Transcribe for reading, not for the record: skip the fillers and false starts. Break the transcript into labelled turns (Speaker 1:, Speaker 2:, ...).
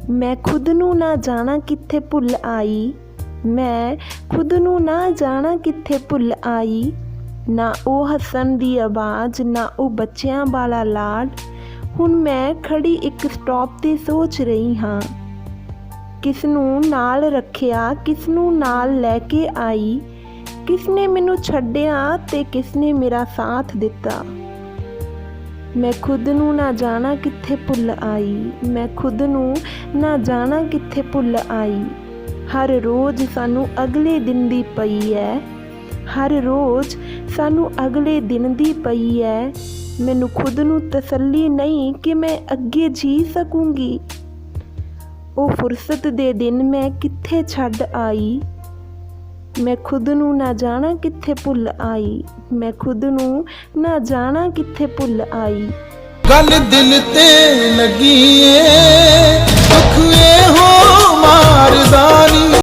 Speaker 1: मैं खुद नू ना जाना कित्थे भुल आई, मैं खुद नू ना जाना कित्थे भुल आई। ना ओ हसन दी आवाज़, ना ओ बच्चियां वाला लाड। हुण मैं खड़ी एक स्टॉप ते सोच रही हाँ, किस नू नाल रखिया, किस नू नाल लैके आई। किसने मैनू छड्डिया ते किसने मेरा साथ दिता। मैं खुद नू ना जाना कित्थे भुल आई, मैं खुद नू ना जाना कित्थे भुल आई। हर रोज़ सानू अगले दिन दी पई है, हर रोज़ सानू अगले दिन दी पई है। मैनू खुद नू तसल्ली नहीं कि मैं अगे जी सकूँगी। ओ फुरसत दे दिन मैं कित्थे छड्ड आई। मैं खुद नू ना जाना कित्थे भुल आई, मैं खुद नू ना जाना कित्थे भुल आई।
Speaker 2: गल दिल ते लगी